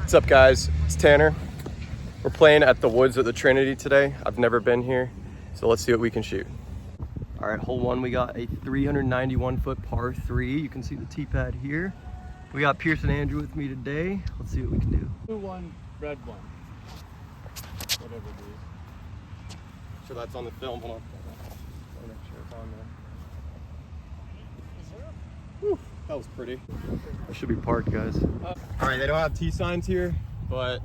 What's up, guys? It's Tanner. We're playing at the woods at the Trinity today. I've never been here, so let's see what we can shoot. All right, hole one, we got a 391-foot par 3. You can see the tee pad here. We got Pierce and Andrew with me today. Let's see what we can do. Blue one, red one. Whatever it is. So that's on the film. Hold on. I'll make sure it's on there. Whew, that was pretty. I should be parked, guys. All right, they don't have T signs here, but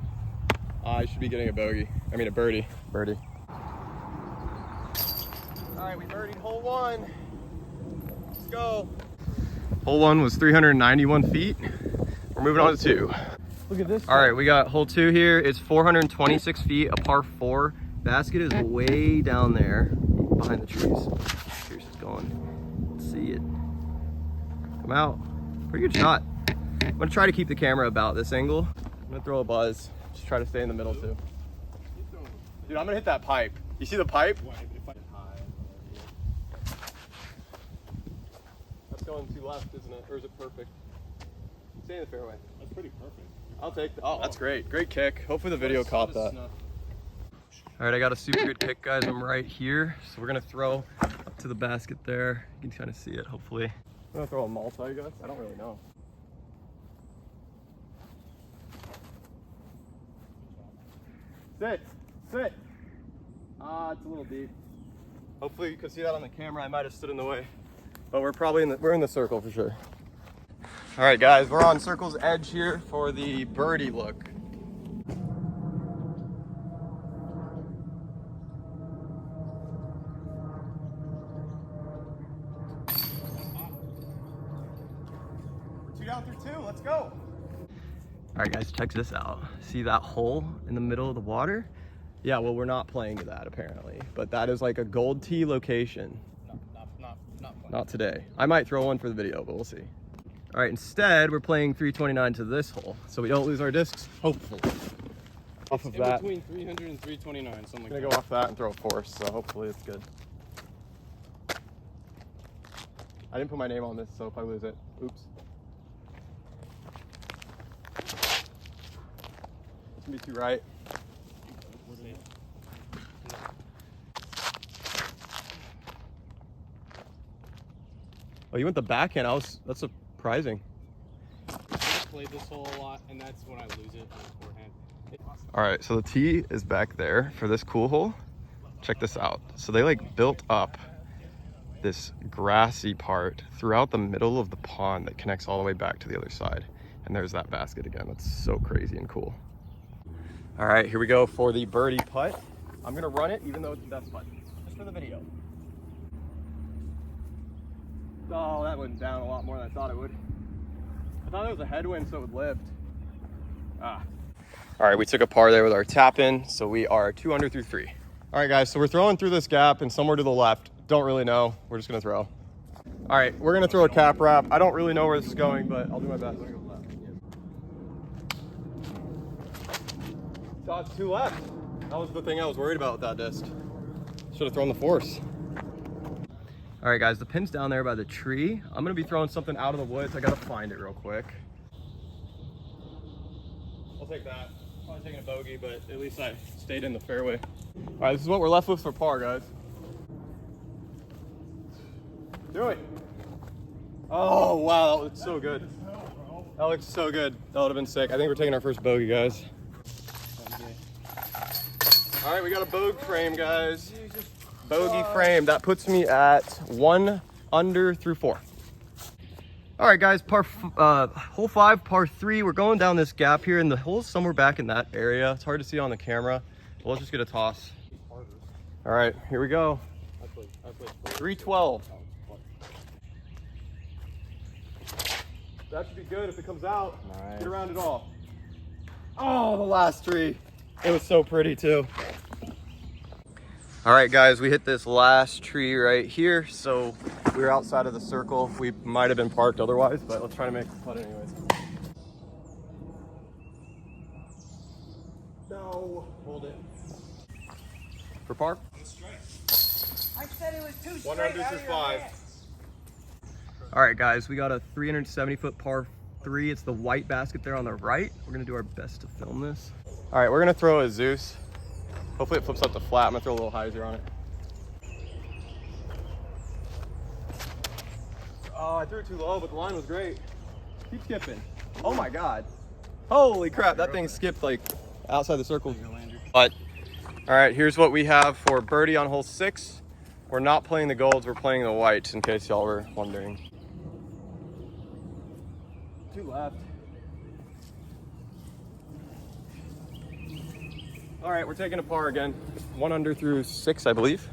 I should be getting a bogey. I mean a birdie. Birdie. All right, we birdied hole one. Let's go. Hole one was 391 feet. We're moving on to two. Look at this. All right, we got hole two here. It's 426 feet, a par 4. Basket is way down there behind the trees. Here's it's going. Let's see it. Come out. Pretty good shot. I'm gonna try to keep the camera about this angle. I'm gonna throw a buzz. Just try to stay in the middle too. Dude, I'm gonna hit that pipe. You see the pipe? That's going too left, isn't it? Or is it perfect? Stay in the fairway. That's pretty perfect. I'll take that. Oh, that's great. Great kick. Hopefully the video caught that. All right, I got a super good kick, guys. I'm right here. So we're gonna throw up to the basket there. You can kind of see it, hopefully. I'm gonna throw a multi, guys. I don't really know. Sit, sit. Ah, it's a little deep. Hopefully you can see that on the camera. I might have stood in the way, but we're in the circle for sure. All right, guys, we're on circle's edge here for the birdie look. We're 2 down through 2. Let's go. All right, guys, check this out. See that hole in the middle of the water? Yeah, well, we're not playing to that apparently, but that is like a gold tee location. Not today. I might throw one for the video, but we'll see. All right, instead, we're playing 329 to this hole, so we don't lose our discs, hopefully. Off of that. Between 300 and 329, something like that. I'm gonna go off that and throw a force, so hopefully it's good. I didn't put my name on this, so if I lose it, oops. It's gonna be too right. Oh, you went the backhand. That's surprising. I played this hole a lot, and that's when I lose it on the forehand. All right, so the tee is back there for this cool hole. Check this out. So they like built up this grassy part throughout the middle of the pond that connects all the way back to the other side. And there's that basket again. That's so crazy and cool. All right, here we go for the birdie putt. I'm gonna run it even though it's the best putt, just for the video. Oh, that went down a lot more than I thought it would. I thought it was a headwind, so it would lift. Ah. All right, we took a par there with our tap in, so we are 2 under through 3. All right, guys, so we're throwing through this gap and somewhere to the left. Don't really know. We're just gonna throw. All right, we're gonna throw a cap wrap. I don't really know where this is going, but I'll do my best. Oh, it's 2 left. That was the thing I was worried about with that disc. Should have thrown the force. All right, guys, the pin's down there by the tree. I'm gonna be throwing something out of the woods. I gotta find it real quick. I'll take that. Probably taking a bogey, but at least I stayed in the fairway. All right, this is what we're left with for par, guys. Do it. Oh, wow, that looks so good. That looks so good. That would have been sick. I think we're taking our first bogey, guys. All right, we got a bogey frame, guys. Bogey frame. That puts me at 1 under through 4. All right, guys, hole 5, par 3. We're going down this gap here, and the hole's somewhere back in that area. It's hard to see on the camera. But let's just get a toss. All right, here we go. 312. That should be good if it comes out. Nice. Get around it all. Oh, the last tree. It was so pretty too. All right, guys, we hit this last tree right here. So we were outside of the circle. We might have been parked otherwise, but let's try to make the putt anyways. No, hold it. For par? I said it was 2 straight. 1 under through 5. All right, guys, we got a 370-foot par 3. It's the white basket there on the right. We're gonna do our best to film this. All right, we're gonna throw a Zeus. Hopefully it flips up to flat. I'm gonna throw a little hyzer on it. Oh, I threw it too low, but the line was great. Keep skipping. Oh my God. Holy crap, that thing skipped like outside the circle. But, all right, here's what we have for birdie on hole 6. We're not playing the golds, we're playing the whites, in case y'all were wondering. 2 left. All right, we're taking a par again. 1 under through 6, I believe.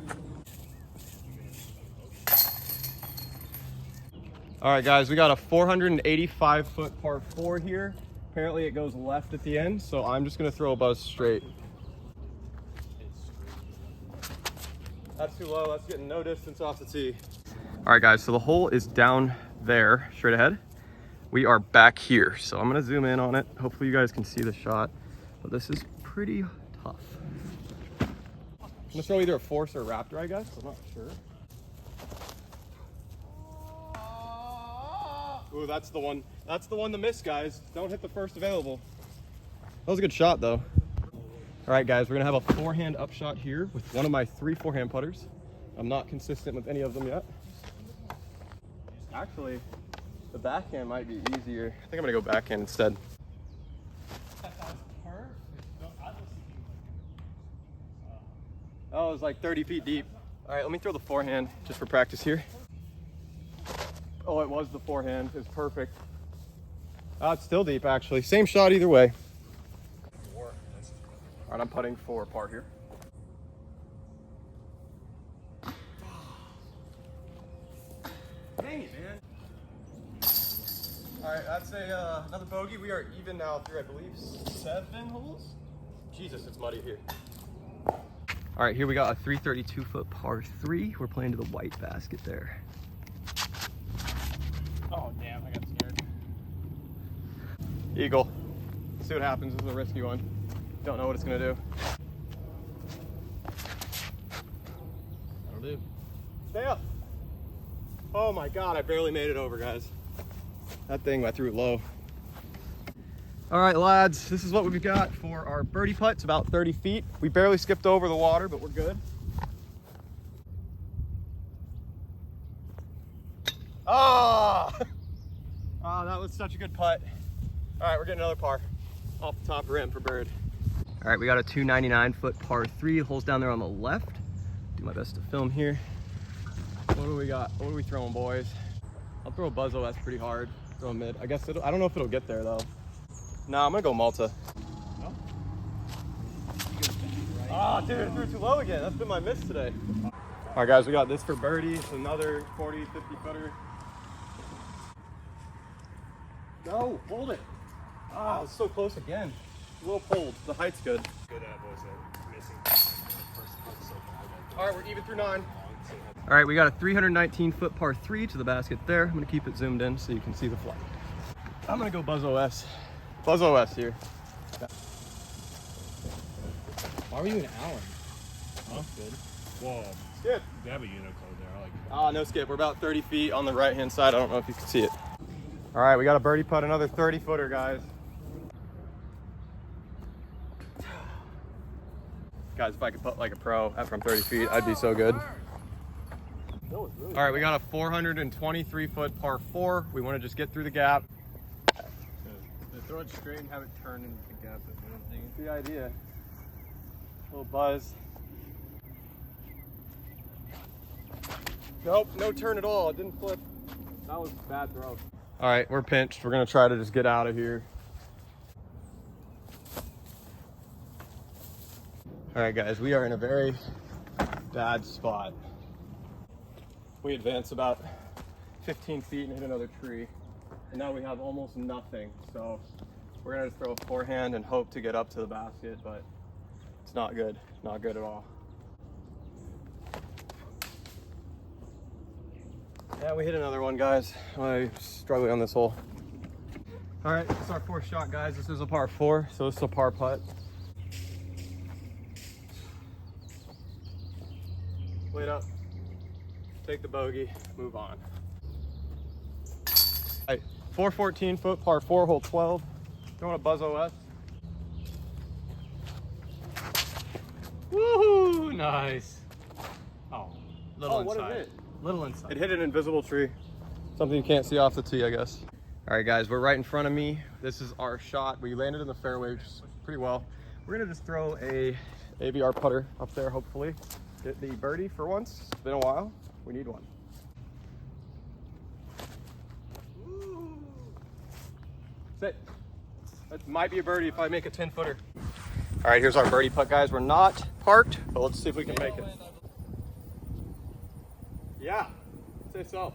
All right, guys, we got a 485-foot par 4 here. Apparently it goes left at the end, so I'm just gonna throw a buzz straight. That's too low, that's getting no distance off the tee. All right, guys, so the hole is down there, straight ahead. We are back here, so I'm gonna zoom in on it. Hopefully you guys can see the shot, but this is pretty tough. I'm gonna throw either a Force or a Raptor, I guess, I'm not sure. Ooh, that's the one. That's the one to miss, guys. Don't hit the first available. That was a good shot, though. All right, guys, we're gonna have a forehand upshot here with one of my 3 forehand putters. I'm not consistent with any of them yet. Actually, the backhand might be easier. I think I'm gonna go backhand instead. Oh, it was like 30 feet deep. All right, let me throw the forehand just for practice here. Oh, it was the forehand. It's perfect. It's still deep, actually. Same shot either way. All right, I'm putting for par here. Dang it, man. All right, that's another bogey. We are even now through, I believe, 7 holes. Jesus, it's muddy here. All right, here we got a 332-foot par 3. We're playing to the white basket there. Oh, damn, I got scared. Eagle. See what happens. This is a risky one. Don't know what it's gonna do. That'll do. Stay up. Oh my God, I barely made it over, guys. That thing, I threw it low. All right, lads, this is what we've got for our birdie putt. It's about 30 feet. We barely skipped over the water, but we're good. Oh! Oh, that was such a good putt. All right, we're getting another par off the top rim for bird. All right, we got a 299-foot par 3. Holes down there on the left. Do my best to film here. What do we got? What are we throwing, boys? I'll throw a buzzo. That's pretty hard. Throw a mid. I guess I don't know if it'll get there though. Nah, I'm gonna go Malta. No? Oh, dude, I threw it too low again. That's been my miss today. All right, guys, we got this for birdie. It's another 40, 50 footer. No, hold it. Ah, it's so close again. A little pulled. The height's good. Good at was missing the first putt so bad. All right, we're even through 9. All right, we got a 319-foot par 3 to the basket there. I'm gonna keep it zoomed in so you can see the flight. I'm gonna go Buzz OS. Buzz OS here. Why were you in Allen? Huh? Good. Whoa. Skip. They have a Unicode there. I like that. Ah, no skip. We're about 30 feet on the right-hand side. I don't know if you can see it. All right, we got a birdie putt, another 30-footer, guys. Guys, if I could putt like a pro after I'm 30 feet, I'd be so good. All right, we got a 423-foot par 4. We want to just get through the gap. Throw it straight and have it turn into the gap. That's what I'm thinking. The idea. Little buzz. Nope, no turn at all. It didn't flip. That was a bad throw. All right, we're pinched. We're gonna try to just get out of here. All right, guys, we are in a very bad spot. We advanced about 15 feet and hit another tree. And now we have almost nothing. So we're gonna just throw a forehand and hope to get up to the basket, but it's not good. Not good at all. Yeah, we hit another one, guys. I'm struggling on this hole. All right, this is our 4th shot, guys. This is a par 4, so this is a par putt. Wait up. Take the bogey, move on. 414 foot par 4, hole 12. Throwing a Buzz OS. Woohoo! Nice. Oh, little what inside. is it? Little inside. It hit an invisible tree. Something you can't see off the tee, I guess. All right, guys, we're right in front of me. This is our shot. We landed in the fairway, which is pretty well. We're gonna just throw a ABR putter up there, hopefully. Get the birdie for once. It's been a while. We need one. Sit. That might be a birdie if I make a 10-footer. All right, here's our birdie putt, guys. We're not parked, but let's see if we can make it. Yeah, say so.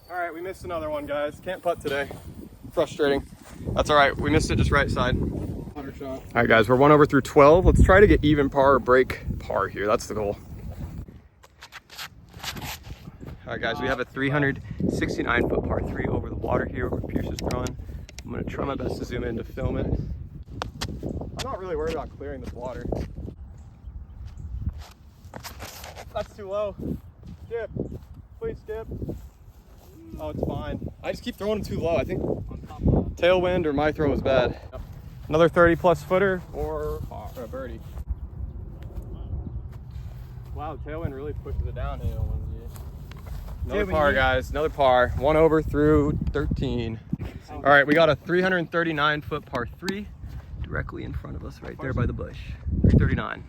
All right, we missed another one, guys. Can't putt today. Frustrating. That's all right. We missed it just right side. 100 shot. All right, guys, we're 1 over through 12. Let's try to get even par or break par here. That's the goal. All right, guys, we have a 369 foot par 3 over the water here where Pierce is throwing. I'm gonna try my best to zoom in to film it. I'm not really worried about clearing this water. That's too low. Skip, please skip. Oh, it's fine. I just keep throwing them too low. I think tailwind or my throw was bad. Another 30-plus footer or a birdie. Wow, tailwind really pushes it downhill. Another par, guys. Another par. 1 over through 13. All right, we got a 339 foot par 3 directly in front of us, right there by the bush. 339.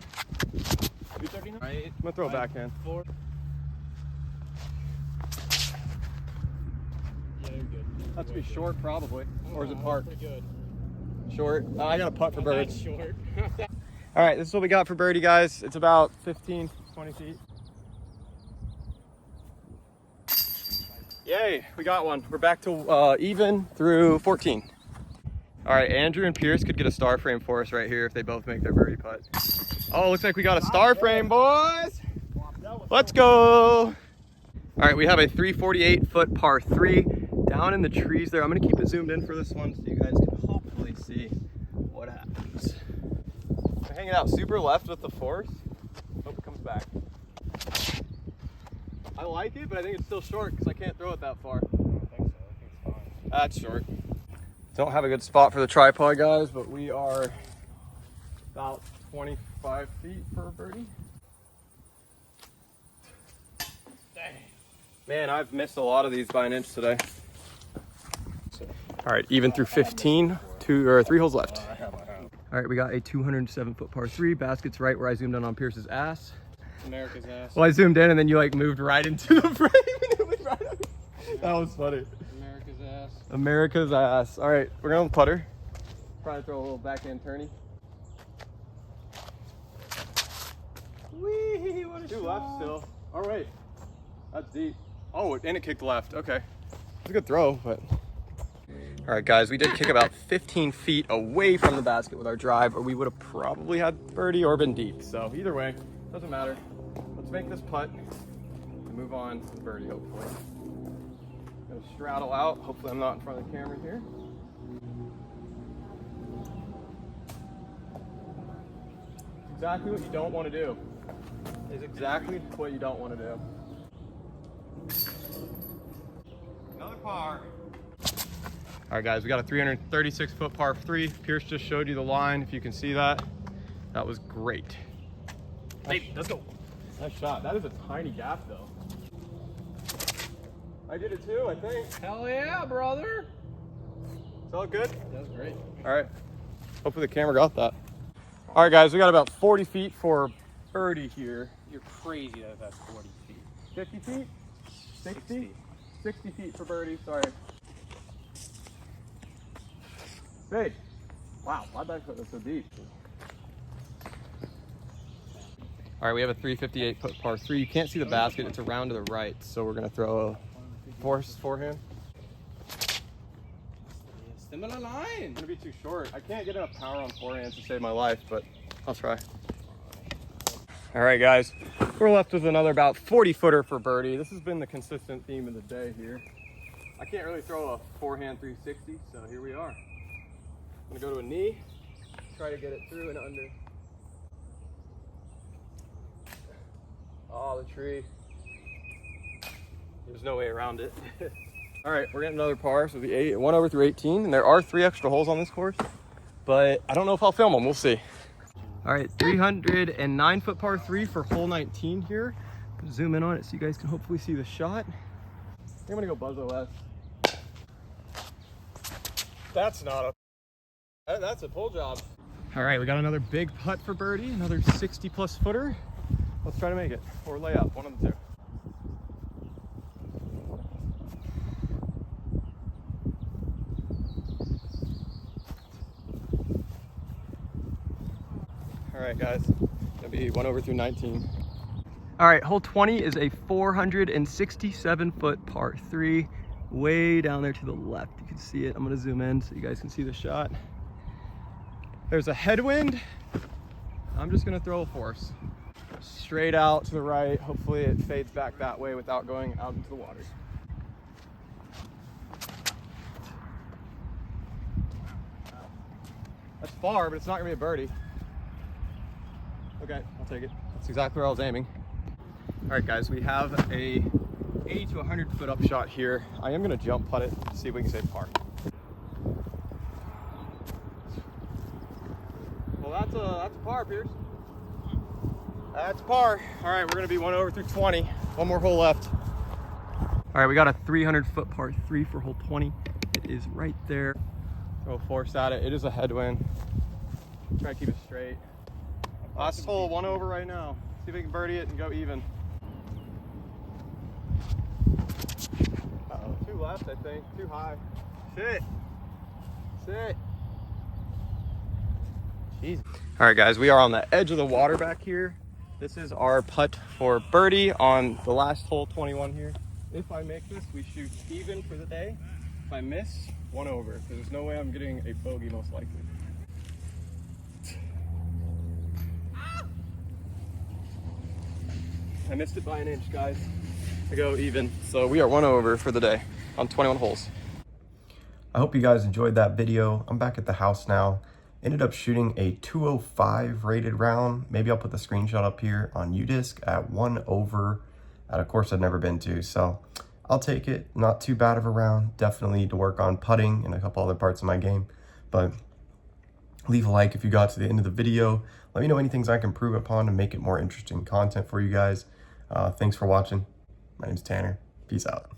339. Right. I'm gonna throw a backhand. 4. Yeah, you're good. That's be short, probably. Or is it parked? Pretty good. Short. I got a putt for birdie. That's short. All right, this is what we got for birdie, guys. It's about 15, 20 feet. Yay, we got one. We're back to even through 14. All right, Andrew and Pierce could get a star frame for us right here if they both make their birdie putt. Oh, looks like we got a star frame, boys. Let's go. All right, we have a 348 foot par 3 down in the trees there. I'm gonna keep it zoomed in for this one so you guys can hopefully see what happens. We're hanging out super left with the force. Hope it comes back. I like it, but I think it's still short because I can't throw it that far. I don't think so. I think it's fine. That's short. Don't have a good spot for the tripod, guys, but we are about 25 feet for a birdie. Dang. Man, I've missed a lot of these by an inch today. All right, even through 15, 3 holes left. All right, we got a 207 foot par 3. Basket's right where I zoomed in on Pierce's ass. America's ass. Well, I zoomed in and then you like moved right into the frame. And it was right up. That was funny. America's ass. America's ass. All right, we're going to putter. Probably throw a little backhand tourney. Wee, what a shot. 2 left still. All right, that's deep. Oh, and it kicked left. Okay, it's a good throw, but. All right, guys, we did kick about 15 feet away from the basket with our drive, or we would have probably had birdie or been deep. So either way, doesn't matter. Let's make this putt and move on to birdie, hopefully. Gonna straddle out. Hopefully I'm not in front of the camera here. Exactly what you don't want to do. Is exactly what you don't want to do. Another par. All right, guys, we got a 336 foot par 3. Pierce just showed you the line, if you can see that. That was great. Hey, let's go. Nice shot. That is a tiny gap, though. I did it too, I think. Hell yeah, brother. It's all good? That was great. All right. Hopefully the camera got that. All right, guys, we got about 40 feet for birdie here. You're crazy that that's 40 feet. 50 feet? 60? 60 feet for birdie, sorry. Hey. Wow, my back foot was so deep. All right, we have a 358 foot par 3. You can't see the basket, it's around to the right, so we're gonna throw a forehand. Similar line. It's gonna be too short. I can't get enough power on forehand to save my life, but I'll try. All right, guys, we're left with another about 40 footer for birdie. This has been the consistent theme of the day here. I can't really throw a forehand 360, so here we are. I'm gonna go to a knee, try to get it through and under. Oh, the tree. There's no way around it. All right, we're getting another par, so the 1 over through 18, and there are 3 extra holes on this course, but I don't know if I'll film them. We'll see. All right, 309 foot par 3 for hole 19 here. Zoom in on it so you guys can hopefully see the shot. I'm gonna go buzz OS. That's not a, that's a pull job. All right, we got another big putt for birdie, another 60 plus footer. Let's try to make it, or lay up, one of the two. All right, guys, gonna be 1 over through 19. All right, hole 20 is a 467 foot par 3, way down there to the left. You can see it. I'm gonna zoom in so you guys can see the shot. There's a headwind. I'm just gonna throw a force. Straight out to the right. Hopefully it fades back that way without going out into the water. That's far, but it's not gonna be a birdie. Okay, I'll take it. That's exactly where I was aiming. All right, guys, we have a 80 to 100 foot up shot here. I am gonna jump putt it, see if we can save par. Well, that's a par, Pierce. That's par. All right, we're gonna be 1 over through 20. One more hole left. All right, we got a 300 foot par 3 for hole 20. It is right there. Throw a force at it. It is a headwind. Try to keep it straight. Last hole, 1 over right now. See if we can birdie it and go even. Uh-oh, 2 left, I think. Too high. Sit. Sit. Jeez. All right, guys, we are on the edge of the water back here. This is our putt for birdie on the last hole, 21 here. If I make this, we shoot even for the day. If I miss, 1 over, because there's no way I'm getting a bogey most likely. I missed it by an inch, guys, to go even. So we are 1 over for the day on 21 holes. I hope you guys enjoyed that video. I'm back at the house now. Ended up shooting a 205 rated round. Maybe I'll put the screenshot up here on UDisc at 1 over at a course I've never been to. So I'll take it. Not too bad of a round. Definitely need to work on putting and a couple other parts of my game. But leave a like if you got to the end of the video. Let me know any things I can improve upon to make it more interesting content for you guys. Thanks for watching. My name's Tanner. Peace out.